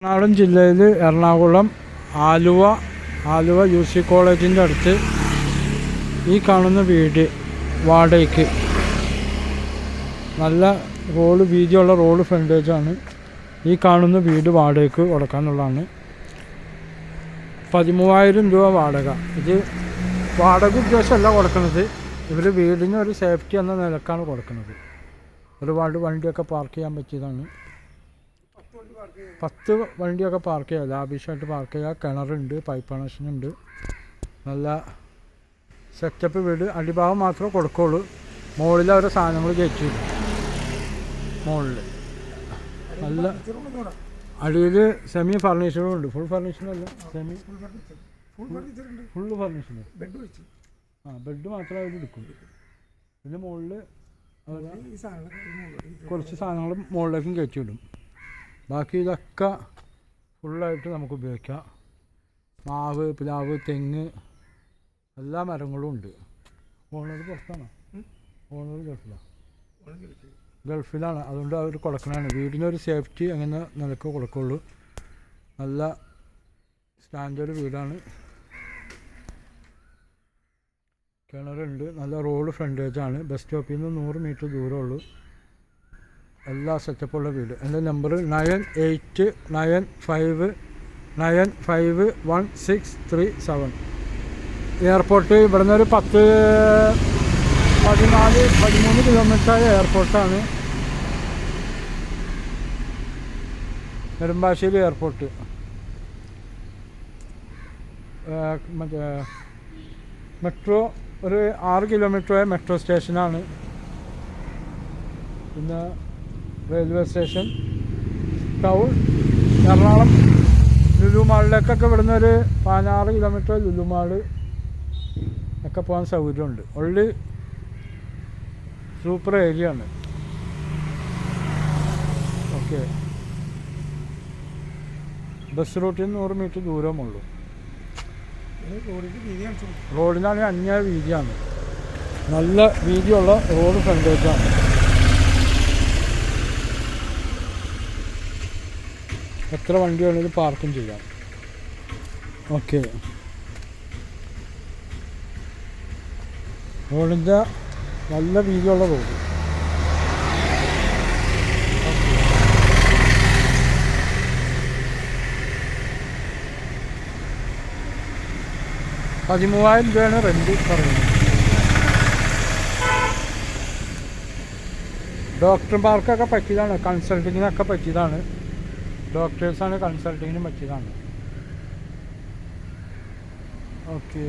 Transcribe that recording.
എറണാകുളം ജില്ലയിൽ എറണാകുളം ആലുവ UC കോളേജിൻ്റെ അടുത്ത് ഈ കാണുന്ന വീട് വാടകയ്ക്ക് നല്ല വീതിയുള്ള റോഡ് ഫ്രണ്ടേജാണ്. ഈ കാണുന്ന വീട് വാടകയ്ക്ക് കൊടുക്കാനുള്ളതാണ്. 13,000 രൂപ വാടക. ഇത് വാടക ഉദ്ദേശമല്ല കൊടുക്കുന്നത്, ഇവർ വീടിന് ഒരു സേഫ്റ്റി എന്ന നിലക്കാണ് കൊടുക്കുന്നത്. ഒരുപാട് വണ്ടിയൊക്കെ പാർക്ക് ചെയ്യാൻ പറ്റിയതാണ്. 10 വണ്ടിയൊക്കെ പാർക്ക് ചെയ്യുക, ലാവിഷായിട്ട് പാർക്ക് ചെയ്യുക. കിണറുണ്ട്, പൈപ്പ് കണക്ഷനുണ്ട്. നല്ല സെറ്റപ്പ് വീട്. അടിഭാഗം മാത്രമേ കൊടുക്കുള്ളൂ. മുകളിൽ അവരെ സാധനങ്ങൾ കയറ്റി മുകളിൽ നല്ല അടിയിൽ സെമി ഫർണിച്ചറും ഉണ്ട്. ഫുൾ ഫർണിച്ചറല്ല, സെമി ഫുള്ള് ഫർണിച്ചർ. ബെഡ് മാത്രമേ അവർ എടുക്കും. ഇതിന് മുകളിൽ കുറച്ച് സാധനങ്ങൾ മുകളിലേക്കും കയറ്റി വിടും. ബാക്കി ഇതൊക്കെ ഫുള്ളായിട്ട് നമുക്ക് ഉപയോഗിക്കാം. മാവ്, പ്ലാവ്, തെങ്ങ്, എല്ലാ മരങ്ങളും ഉണ്ട്. ഓണർ പുറത്താണോ? ഓണർ ഗൾഫിലാണ്. അതുകൊണ്ട് അവർ കൊടുക്കണതാണ്. വീടിനൊരു സേഫ്റ്റി അങ്ങനെ നിലക്ക് കൊടുക്കുള്ളൂ. നല്ല സ്റ്റാൻഡേർഡ് വീടാണ്. കിണറുണ്ട്. നല്ല റോഡ് ഫ്രണ്ടേജാണ്. ബസ് സ്റ്റോപ്പിൽ നിന്ന് 100 മീറ്റർ ദൂരമുള്ളൂ. എല്ലാ സെറ്റപ്പുള്ള വീട്. എൻ്റെ നമ്പർ 9895951637. എയർപോർട്ട് ഇവിടുന്ന് ഒരു 13 കിലോമീറ്ററായ എയർപോർട്ടാണ്. നെടുമ്പാശ്ശേരി എയർപോർട്ട്. മറ്റേ മെട്രോ ഒരു 6 കിലോമീറ്ററായ മെട്രോ സ്റ്റേഷനാണ്. പിന്നെ railway station, town. Ernakulam Lulu മാളിലേക്കൊക്കെ ഇവിടുന്ന് ഒരു 16 കിലോമീറ്റർ ലുലു മാള് ഒക്കെ പോകാൻ സൗകര്യമുണ്ട്. ഉള്ളി സൂപ്പർ ഏരിയ ആണ്. ഓക്കെ. ബസ് റൂട്ടിൽ നിന്ന് 100 മീറ്റർ ദൂരമുള്ളൂ. റോഡിനാണെങ്കിൽ അന്യായ വീതിയാണ്. നല്ല വീതിയുള്ള റോഡ് ഫ്രണ്ടേജാണ്. എത്ര വണ്ടി വേണമെങ്കിലും പാർക്കും ചെയ്യാം. ഓക്കെ. റോഡിൻ്റെ നല്ല വീതിയുള്ള റോഡ്. 13,000 രൂപയാണ് റെൻറ്റ് പറയുന്നത്. ഡോക്ടർമാർക്കൊക്കെ പറ്റിയതാണ്, കൺസൾട്ടിങ്ങിനൊക്കെ പറ്റിയതാണ്. ഡോക്ടേഴ്സാണ്, കൺസൾട്ടിങ്ങിന് പറ്റിയതാണ്. ഓക്കെ.